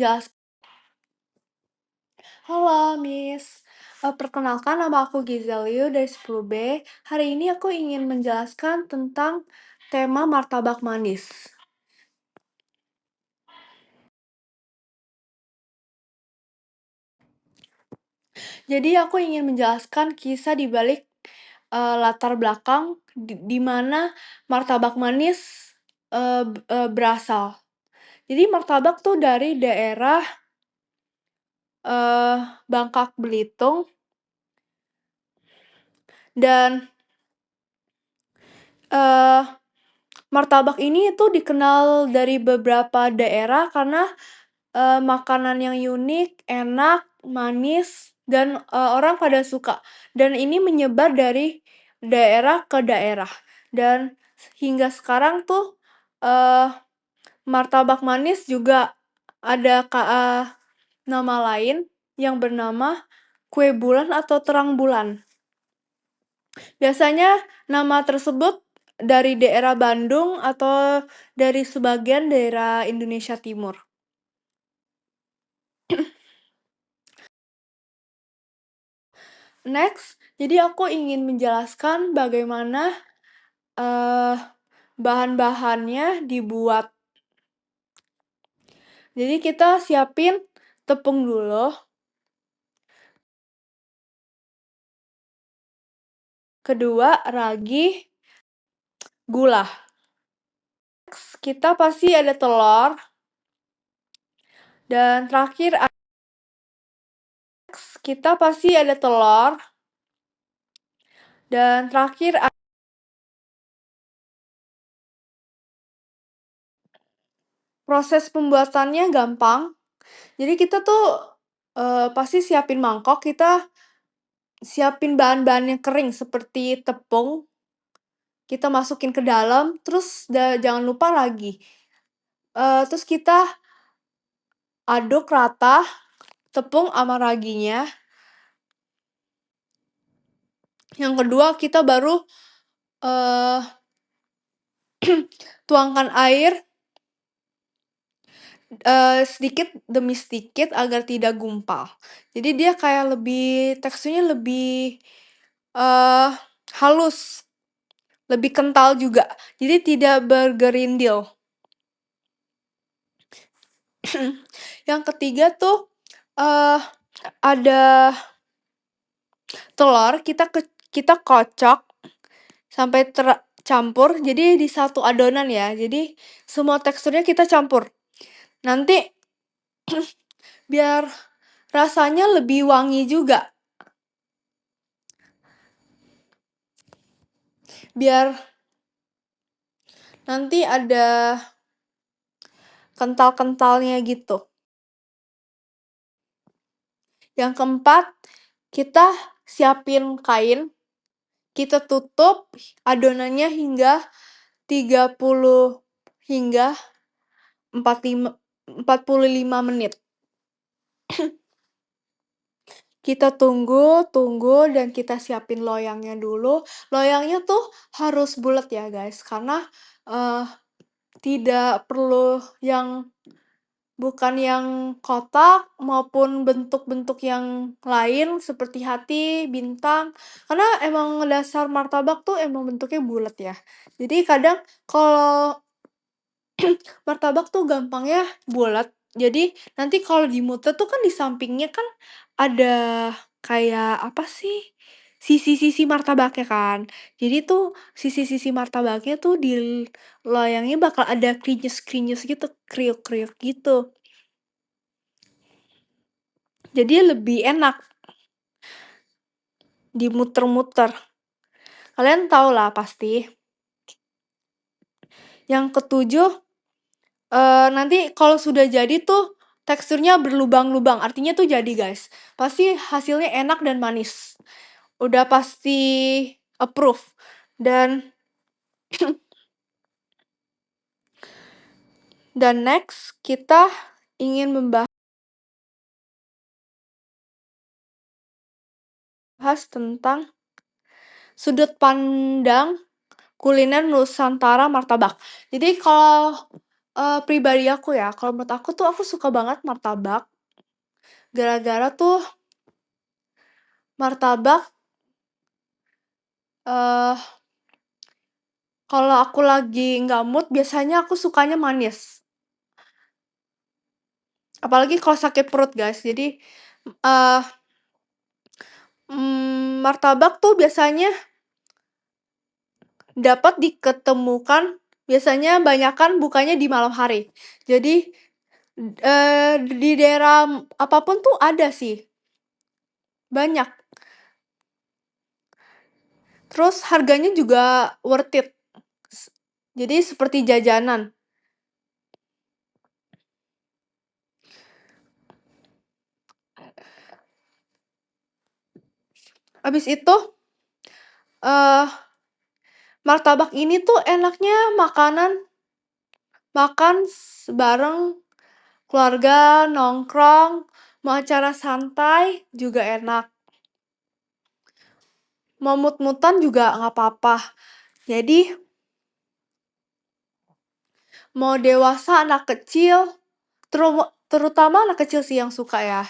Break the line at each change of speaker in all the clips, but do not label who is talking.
Jelas. Halo Miss, perkenalkan nama aku Gizeliu dari 10B. Hari ini aku ingin menjelaskan tentang tema martabak manis. Jadi aku ingin menjelaskan kisah di balik latar belakang di mana martabak manis berasal. Jadi martabak tuh dari daerah Bangka Belitung dan martabak ini tuh dikenal dari beberapa daerah karena makanan yang unik, enak, manis, dan orang pada suka. Dan ini menyebar dari daerah ke daerah. Dan hingga sekarang tuh martabak manis juga ada nama lain yang bernama kue bulan atau terang bulan. Biasanya nama tersebut dari daerah Bandung atau dari sebagian daerah Indonesia Timur. Next, jadi aku ingin menjelaskan bagaimana bahan-bahannya dibuat. Jadi kita siapin tepung dulu. Kedua, ragi, gula. Next, kita pasti ada telur. Dan terakhir, kita pasti ada telur. Dan terakhir, proses pembuatannya gampang. Jadi kita tuh pasti siapin mangkok, kita siapin bahan-bahan yang kering seperti tepung, kita masukin ke dalam, terus jangan lupa ragi. Terus kita aduk rata tepung sama raginya. Yang kedua kita baru tuangkan air sedikit demi sedikit agar tidak gumpal. Jadi dia kayak teksturnya lebih halus, lebih kental juga. Jadi tidak bergerindil. Yang ketiga tuh ada telur, kita kocok sampai tercampur, jadi di satu adonan ya. Jadi semua teksturnya kita campur. Nanti biar rasanya lebih wangi juga. Biar nanti ada kental-kentalnya gitu. Yang keempat, kita siapin kain, kita tutup adonannya hingga 30 hingga 45 menit. Kita tunggu, dan kita siapin loyangnya dulu. Loyangnya tuh harus bulat ya guys, karena tidak perlu bukan yang kotak maupun bentuk-bentuk yang lain seperti hati, bintang. Karena emang dasar martabak tuh emang bentuknya bulat ya. Jadi kadang kalau martabak tuh gampangnya bulat. Jadi nanti kalau dimuter tuh kan di sampingnya kan ada kayak apa sih? Sisi-sisi martabaknya kan. Jadi tuh sisi-sisi martabaknya tuh di loyangnya bakal ada krinyes-krinyes gitu, kriuk-kriuk gitu. Jadi lebih enak dimuter-muter. Kalian tahu lah pasti. Yang ketujuh, nanti kalau sudah jadi tuh teksturnya berlubang-lubang, artinya tuh jadi guys. Pasti hasilnya enak dan manis. Udah pasti approve. Dan next kita ingin membahas tentang sudut pandang kuliner Nusantara martabak. Jadi kalau Pribadi aku ya, kalau menurut aku tuh aku suka banget martabak, gara-gara tuh martabak, eee, kalau aku lagi nggak mood biasanya aku sukanya manis, apalagi kalau sakit perut, guys. Jadi, eee, martabak tuh biasanya dapat diketemukan biasanya banyakan bukanya di malam hari. Jadi, di daerah apapun tuh ada sih, banyak. Terus harganya juga worth it, s jadi seperti jajanan. Habis itu, eee, martabak ini tuh enaknya makan bareng keluarga, nongkrong, mau acara santai juga enak, mau mut-mutan juga nggak apa-apa. Jadi, mau dewasa, anak kecil, terutama anak kecil sih yang suka ya,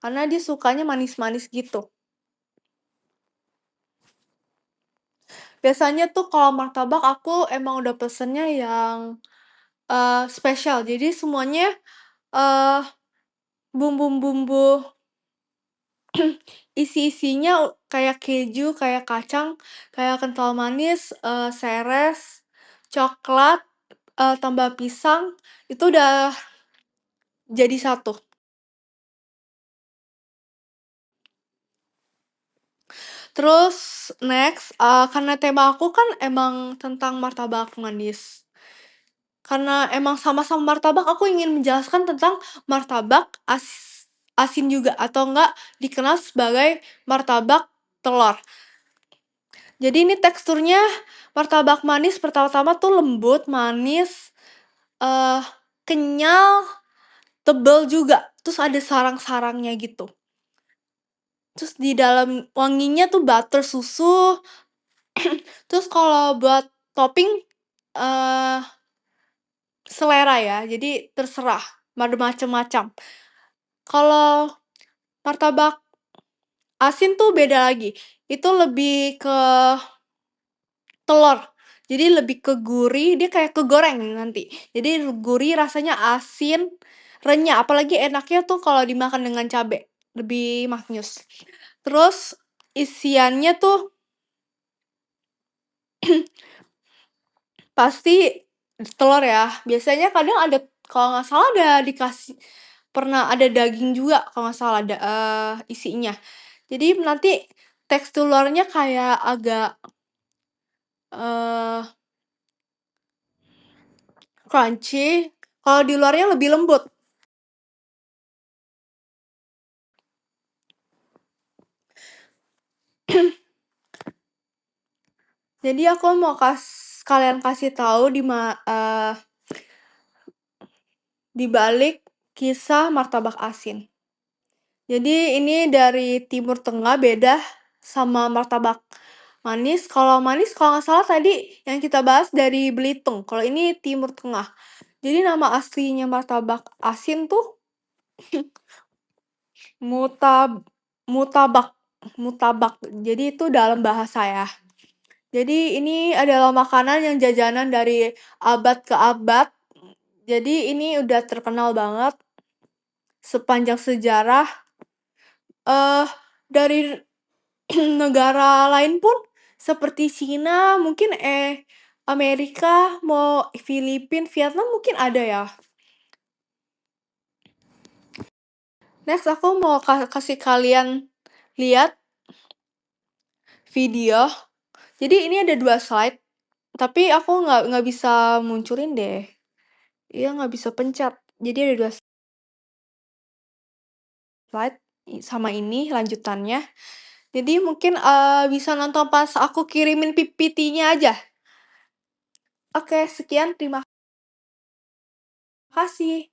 karena dia sukanya manis-manis gitu. Biasanya tuh kalau martabak aku emang udah pesennya yang, spesial. Jadi semuanya, eee, bumbu-bumbu isi-isinya kayak keju, kayak kacang, kayak kental manis, seres, coklat, tambah pisang, itu udah jadi satu. Terus next, karena tema aku kan emang tentang martabak manis. Karena emang sama-sama martabak, aku ingin menjelaskan tentang martabak asin juga atau enggak dikenal sebagai martabak telur. Jadi ini teksturnya martabak manis pertama-tama tuh lembut, manis, eee, kenyal, tebel juga, terus ada sarang-sarangnya gitu. Terus di dalam wanginya tuh butter susu, terus kalau buat topping, eee, selera ya, jadi terserah, ada macem-macam. Kalau martabak asin tuh beda lagi, itu lebih ke telur, jadi lebih ke gurih, dia kayak kegoreng nanti. Jadi gurih, rasanya asin, renyah, apalagi enaknya tuh kalau dimakan dengan cabe, lebih maknyus. Terus isiannya tuh pasti telur ya, biasanya kadang ada kalau nggak salah pernah ada daging juga kalau nggak salah isinya. Jadi nanti teksturnya kayak agak, eee, crunchy, kalau di luarnya lebih lembut. Jadi aku mau kalian kasih tahu di balik kisah martabak asin. Jadi ini dari Timur Tengah beda sama martabak manis. Kalau manis kalau nggak salah tadi yang kita bahas dari Belitung, kalau ini Timur Tengah. Jadi nama aslinya martabak asin tuh mutabak mutabak, jadi itu dalam bahasa ya. Jadi ini adalah makanan yang jajanan dari abad ke abad, jadi ini udah terkenal banget sepanjang sejarah, eee, dari negara lain pun seperti Cina, mungkin, Amerika, mau Filipina, Vietnam mungkin ada ya. Next aku mau kasih kalian lihat video. Jadi ini ada 2 slide, tapi aku nggak bisa munculin deh. Iya, nggak bisa pencet. Jadi ada 2 slide, sama ini lanjutannya. Jadi mungkin, bisa nonton pas aku kirimin PPT-nya aja. Oke, sekian, terima kasih.